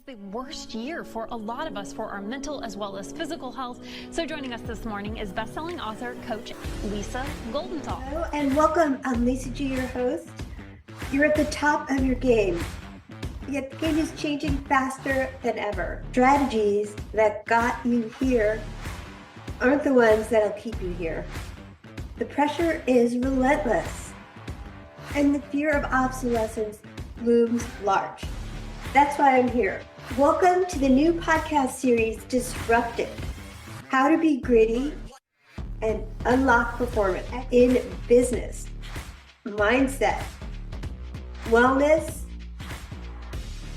The worst year for a lot of us for our mental as well as physical health. So joining us this morning is best-selling author, coach Lisa Goldenthal. Hello and welcome. I'm Lisa G, your host. You're at the top of your game, yet the game is changing faster than ever. Strategies that got you here aren't the ones that'll keep you here. The pressure is relentless, and the fear of obsolescence looms large. That's why I'm here. Welcome to the new podcast series, Disrupted: How to Be Gritty and Unlock Performance in Business, Mindset, Wellness,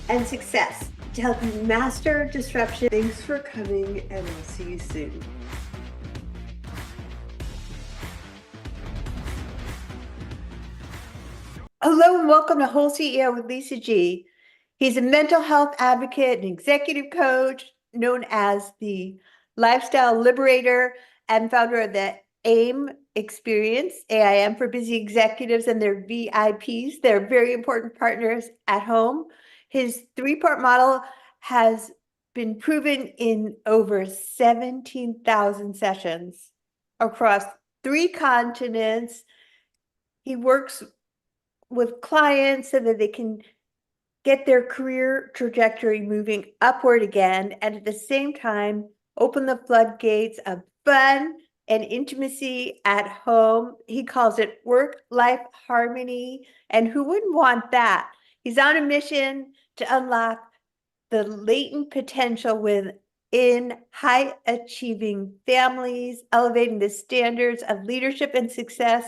and Success to help you master disruption. Thanks for coming, and I'll see you soon. Hello and welcome to WholeCEO with Lisa G. He's a mental health advocate and executive coach known as the Lifestyle Liberator and founder of the AIM experience, AIM for busy executives and their VIPs. They're very important partners at home. His three-part model has been proven in over 17,000 sessions across 3 continents. He works with clients so that they can get their career trajectory moving upward again, and at the same time, open the floodgates of fun and intimacy at home. He calls it work-life harmony, and who wouldn't want that? He's on a mission to unlock the latent potential within high-achieving families, elevating the standards of leadership and success,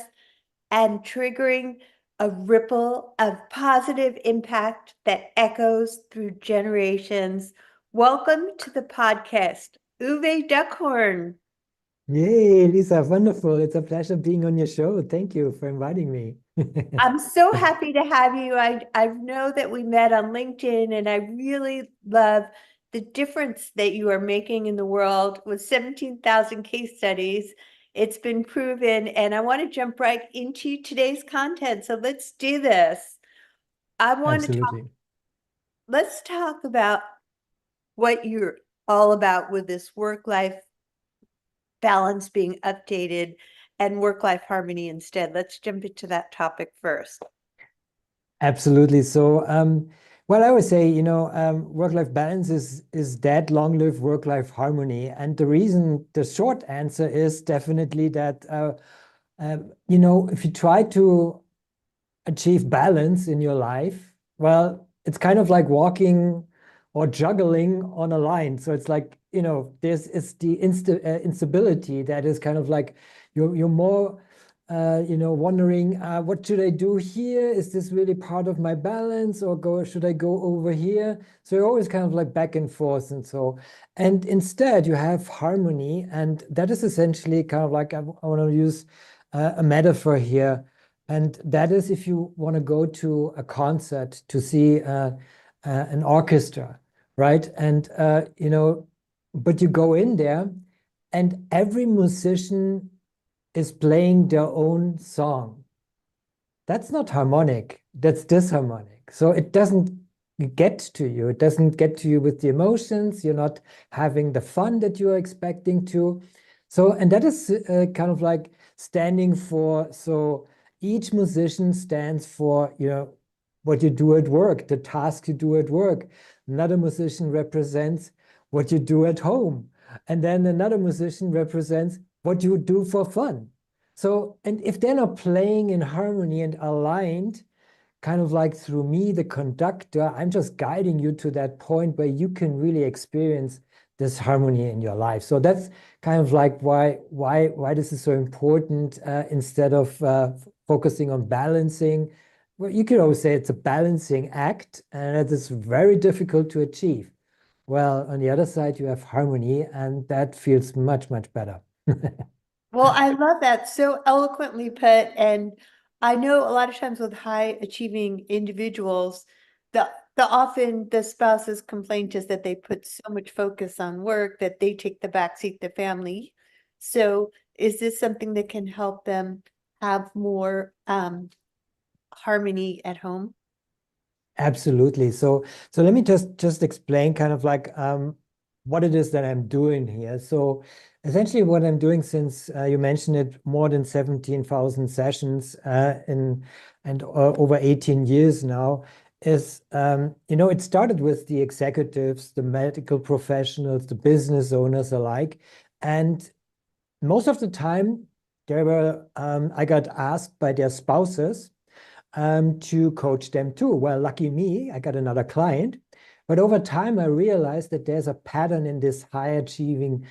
and triggering a ripple of positive impact that echoes through generations. Welcome to the podcast, Uwe Dockhorn. Yay, Lisa, wonderful. It's a pleasure being on your show. Thank you for inviting me. I'm so happy to have you. I know that we met on LinkedIn, and I really love the difference that you are making in the world with 17,000 case studies. It's been proven, and I want to jump right into today's content. So let's do this. Let's talk about what you're all about with this work-life balance being updated and work-life harmony instead. Let's jump into that topic first. Absolutely. So, well, I always say, work-life balance is dead. Long live work-life harmony. And the short answer is definitely that, if you try to achieve balance in your life, well, it's kind of like walking or juggling on a line. So it's like, it's the instability that is kind of like you're more wondering, what should I do here? Is this really part of my balance, or should I go over here? So you're always kind of like back and forth. And instead you have harmony. And that is essentially kind of like, I want to use a metaphor here. And that is if you want to go to a concert to see an orchestra, right? And, but you go in there and every musician is playing their own song. That's not harmonic, that's disharmonic. So it doesn't get to you. It doesn't get to you with the emotions. You're not having the fun that you're expecting to. So, and that is kind of like standing for, so each musician stands for, what you do at work, the task you do at work. Another musician represents what you do at home. And then another musician represents what you do for fun. So, and if they're not playing in harmony and aligned, kind of like through me, the conductor, I'm just guiding you to that point where you can really experience this harmony in your life. So that's kind of like why this is so important, instead of focusing on balancing. Well, you could always say it's a balancing act, and it is very difficult to achieve. Well, on the other side, you have harmony, and that feels much, much better. Well, I love that. So eloquently put. And I know a lot of times with high achieving individuals, the often the spouse's complaint is that they put so much focus on work that they take the backseat to family. So is this something that can help them have more harmony at home? Absolutely. So let me just explain kind of like what it is that I'm doing here. So essentially what I'm doing, since you mentioned it, more than 17,000 sessions in and over 18 years now, is it started with the executives, the medical professionals, the business owners alike. And most of the time I got asked by their spouses to coach them too. Well, lucky me, I got another client. But over time, I realized that there's a pattern in these high achieving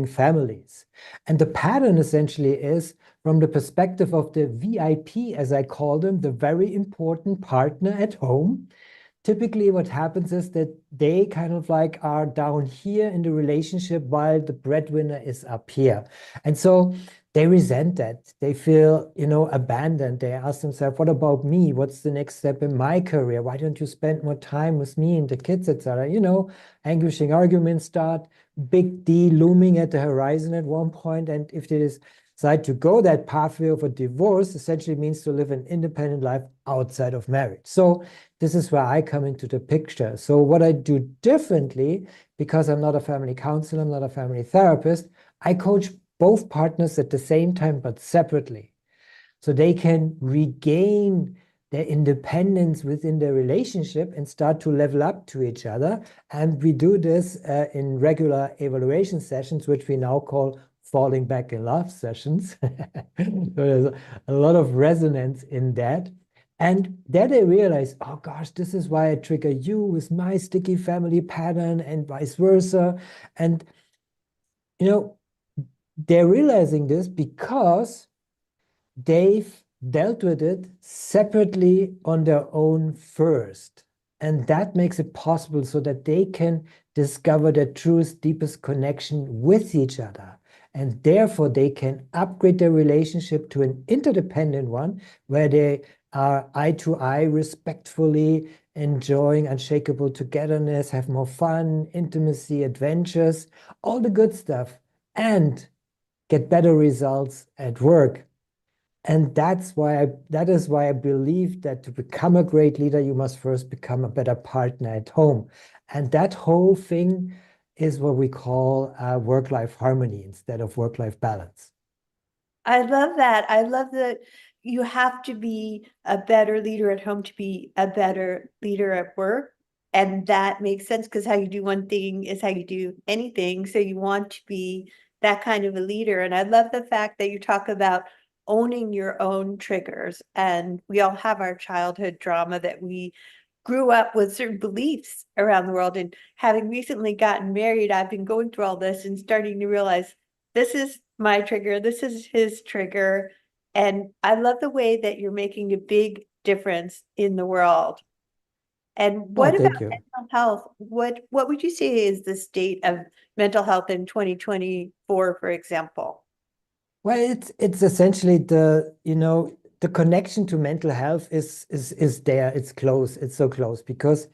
families. And the pattern essentially is from the perspective of the VIP, as I call them, the very important partner at home. Typically, what happens is that they kind of like are down here in the relationship while the breadwinner is up here. And so they resent that. They feel, abandoned. They ask themselves, what about me? What's the next step in my career? Why don't you spend more time with me and the kids, etc.? Anguishing arguments start, big D looming at the horizon at one point. And if they decide to go that pathway of a divorce, essentially means to live an independent life outside of marriage. So this is where I come into the picture. So what I do differently, because I'm not a family counselor, I'm not a family therapist, I coach both partners at the same time, but separately. So they can regain their independence within their relationship and start to level up to each other. And we do this in regular evaluation sessions, which we now call falling back in love sessions. So there's a lot of resonance in that. And then they realize, oh gosh, this is why I trigger you with my sticky family pattern and vice versa. And, they're realizing this because they've dealt with it separately on their own first. And that makes it possible so that they can discover their truest, deepest connection with each other. And therefore, they can upgrade their relationship to an interdependent one where they are eye to eye, respectfully enjoying unshakable togetherness, have more fun, intimacy, adventures, all the good stuff, and get better results at work. And that is why I believe that to become a great leader, you must first become a better partner at home. And that whole thing is what we call work-life harmony instead of work-life balance. I love that. I love that you have to be a better leader at home to be a better leader at work. And that makes sense because how you do one thing is how you do anything. So you want to be that kind of a leader. And I love the fact that you talk about owning your own triggers. And we all have our childhood drama that we grew up with certain beliefs around the world. And having recently gotten married, I've been going through all this and starting to realize this is my trigger, this is his trigger. And I love the way that you're making a big difference in the world. And what about Thank you. mental health? What would you say is the state of mental health in 2024, for example? Well, it's essentially the connection to mental health is there. It's close. It's so close because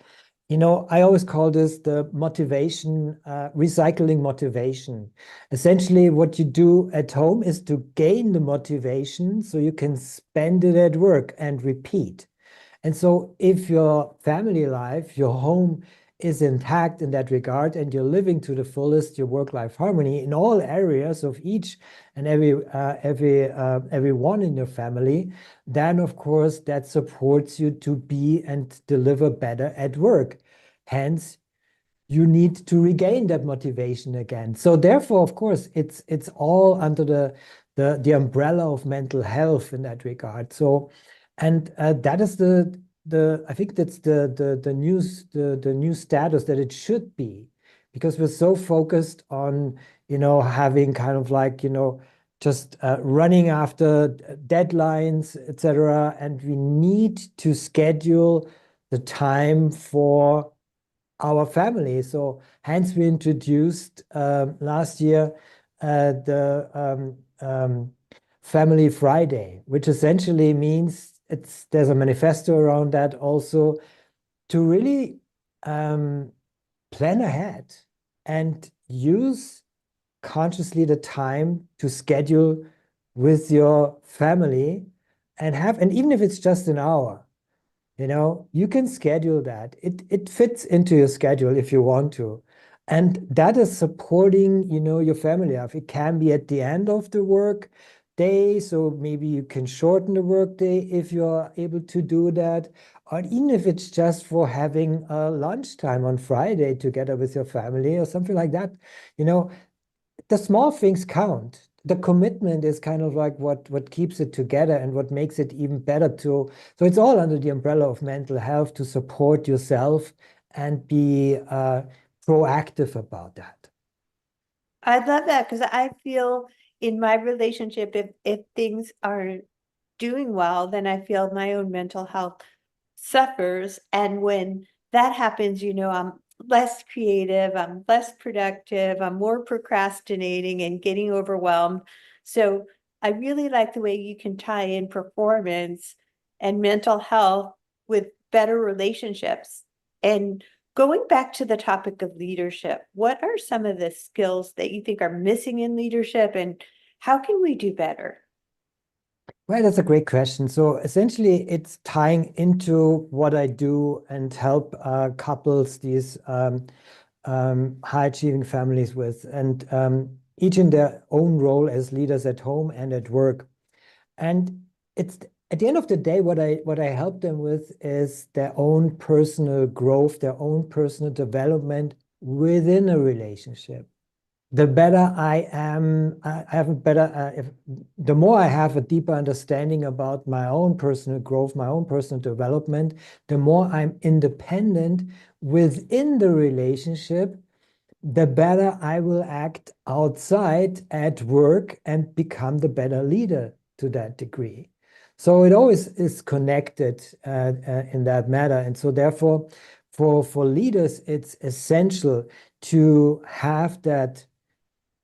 I always call this the motivation, recycling motivation. Essentially, what you do at home is to gain the motivation so you can spend it at work and repeat. And so if your family life, your home is intact in that regard, and you're living to the fullest your work-life harmony in all areas of each and every one in your family, then of course that supports you to be and deliver better at work. Hence, you need to regain that motivation again. So therefore, of course, it's all under the umbrella of mental health in that regard. So, and that is I think that's the new status that it should be, because we're so focused on having kind of like just running after deadlines, etc. And we need to schedule the time for our family. So hence we introduced last year the Family Friday, which essentially means there's a manifesto around that also to really plan ahead and use consciously the time to schedule with your family and even if it's just an hour, You can schedule that. It fits into your schedule if you want to. And that is supporting, your family life. It can be at the end of the work day, so maybe you can shorten the work day if you're able to do that. Or even if it's just for having a lunchtime on Friday together with your family or something like that. The small things count. The commitment is kind of like what keeps it together and what makes it even better to. So it's all under the umbrella of mental health to support yourself and be proactive about that. I love that because I feel in my relationship, if things aren't doing well, then I feel my own mental health suffers. And when that happens, I'm less creative, I'm less productive, I'm more procrastinating and getting overwhelmed. So I really like the way you can tie in performance and mental health with better relationships. And going back to the topic of leadership, what are some of the skills that you think are missing in leadership and how can we do better? Well, that's a great question. So essentially, it's tying into what I do and help couples, these high achieving families with, and each in their own role as leaders at home and at work. And it's at the end of the day, what I help them with is their own personal growth, their own personal development within a relationship. The better I am, I have a better, the more I have a deeper understanding about my own personal growth, my own personal development, the more I'm independent within the relationship, the better I will act outside at work and become the better leader to that degree. So it always is connected in that matter. And so therefore, for leaders, it's essential to have that,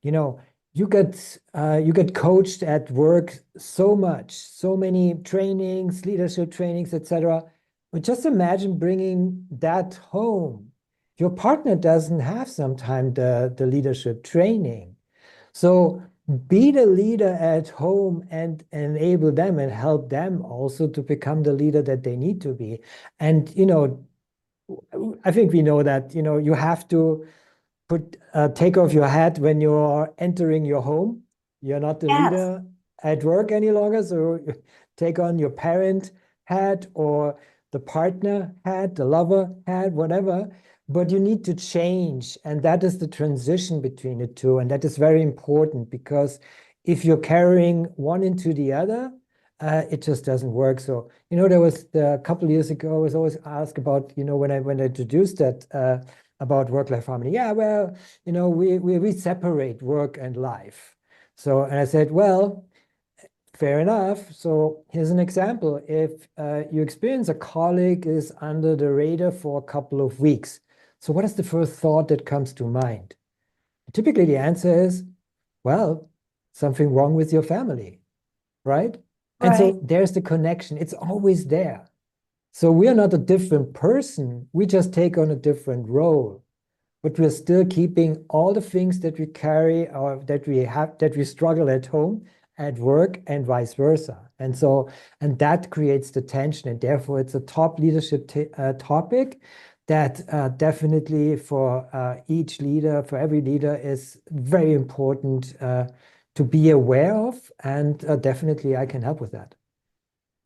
you get coached at work so much, so many trainings, leadership trainings, etc. But just imagine bringing that home. Your partner doesn't have sometimes the leadership training. So be the leader at home and enable them and help them also to become the leader that they need to be. And, I think we know that, you have to take off your hat when you're entering your home. You're not the Yes. leader at work any longer. So take on your parent hat or the partner hat, the lover hat, whatever. But you need to change. And that is the transition between the two. And that is very important because if you're carrying one into the other, it just doesn't work. So, there was a couple of years ago, I was always asked about, when I introduced that about work-life harmony. Yeah, well, we separate work and life. So, and I said, well, fair enough. So here's an example. If you experience a colleague is under the radar for a couple of weeks, so what is the first thought that comes to mind? Typically, the answer is, well, something wrong with your family, right? And Right. so there's the connection. It's always there. So we are not a different person. We just take on a different role, but we're still keeping all the things that we carry or that we have, that we struggle at home, at work, and vice versa. And so, and that creates the tension. And therefore, it's a top leadership topic that definitely for each leader, for every leader, is very important to be aware of. And definitely, I can help with that.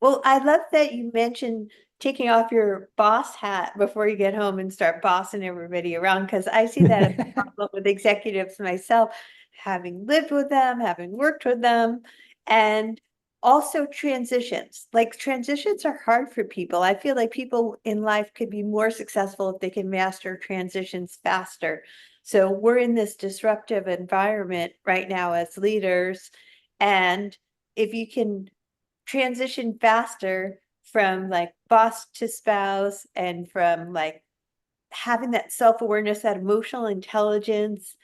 Well, I love that you mentioned taking off your boss hat before you get home and start bossing everybody around, because I see that as a problem with executives myself, having lived with them, having worked with them, and also transitions. Like transitions are hard for people. I feel like people in life could be more successful if they can master transitions faster. So we're in this disruptive environment right now as leaders, and if you can transition faster from like boss to spouse and from like having that self-awareness, that emotional intelligence,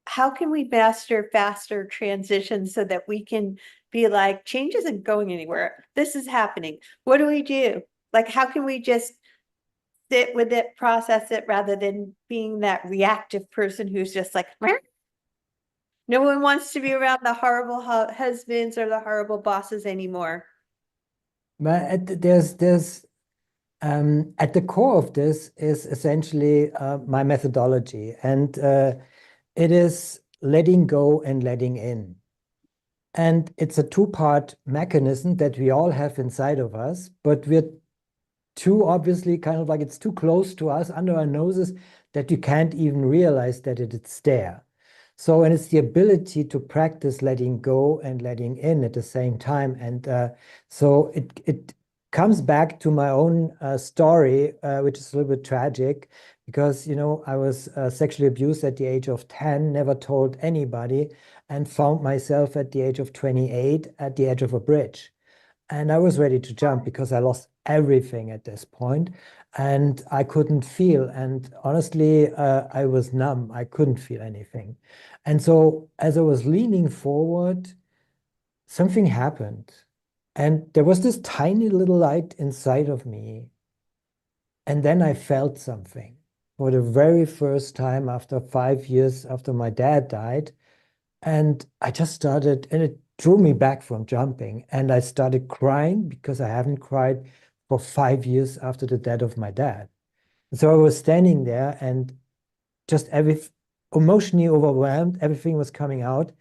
how can we master faster transitions so that we can be like, change isn't going anywhere, this is happening, what do we do? Like, how can we just sit with it, process it, rather than being that reactive person who's just like, "Meh." No one wants to be around the horrible husbands or the horrible bosses anymore. But there's At the core of this is essentially my methodology, and it is letting go and letting in. And it's a two-part mechanism that we all have inside of us, but we're too obviously kind of like it's too close to us under our noses that you can't even realize that it's there. So, and it's the ability to practice letting go and letting in at the same time. And so it comes back to my own story, which is a little bit tragic because, you know, I was sexually abused at the age of 10, never told anybody, and found myself at the age of 28 at the edge of a bridge. And I was ready to jump because I lost everything at this point and I couldn't feel. And honestly, I was numb. I couldn't feel anything. And so as I was leaning forward, something happened. And there was this tiny little light inside of me. And then I felt something for the very first time after 5 years after my dad died. And I just started, and it drew me back from jumping. And I started crying because I haven't cried for 5 years after the death of my dad. So I was standing there and just emotionally overwhelmed, everything was coming out.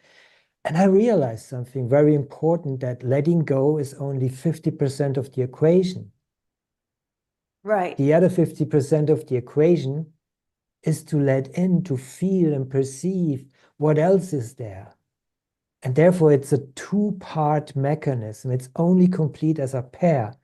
And I realized something very important, that letting go is only 50% of the equation. Right. The other 50% of the equation is to let in, to feel and perceive what else is there. And therefore, it's a two-part mechanism. It's only complete as a pair.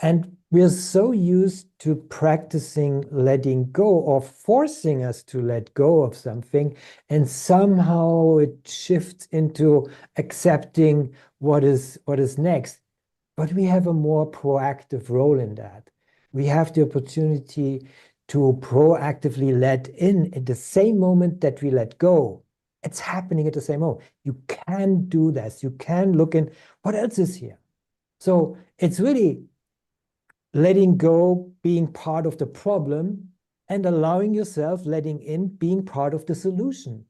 And we're so used to practicing letting go or forcing us to let go of something, and somehow it shifts into accepting what is next. But we have a more proactive role in that. We have the opportunity to proactively let in at the same moment that we let go. It's happening at the same moment. You can do this. You can look in, what else is here? So it's really letting go, being part of the problem, and allowing yourself, letting in, being part of the solution.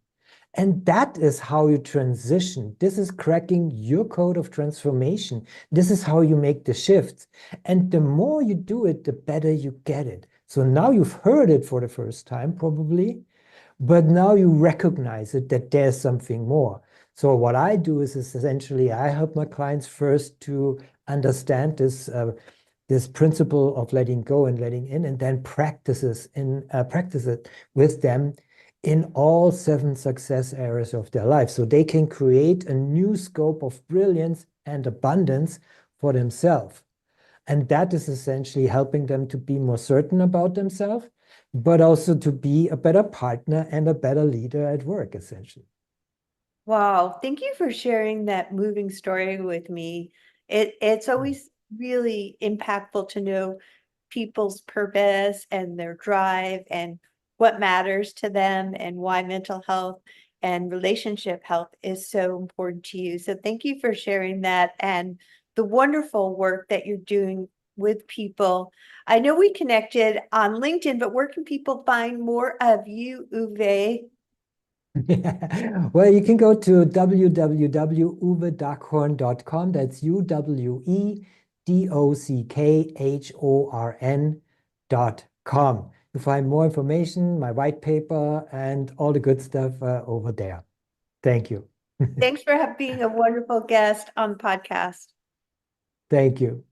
And that is how you transition. This is cracking your code of transformation. This is how you make the shifts. And the more you do it, the better you get it. So now you've heard it for the first time, probably, but now you recognize it, that there's something more. So what I do is essentially, I help my clients first to understand this principle of letting go and letting in, and then practice it with them in all 7 success areas of their life. So they can create a new scope of brilliance and abundance for themselves. And that is essentially helping them to be more certain about themselves, but also to be a better partner and a better leader at work, essentially. Wow. Thank you for sharing that moving story with me. It's always really impactful to know people's purpose and their drive and what matters to them and why mental health and relationship health is so important to you. So thank you for sharing that and the wonderful work that you're doing with people. I know we connected on LinkedIn, but where can people find more of you, Uwe? Well, you can go to www.uwedockhorn.com. That's UWEDOCKHORN.com. You find more information, my white paper, and all the good stuff over there. Thank you. Thanks for being a wonderful guest on the podcast. Thank you.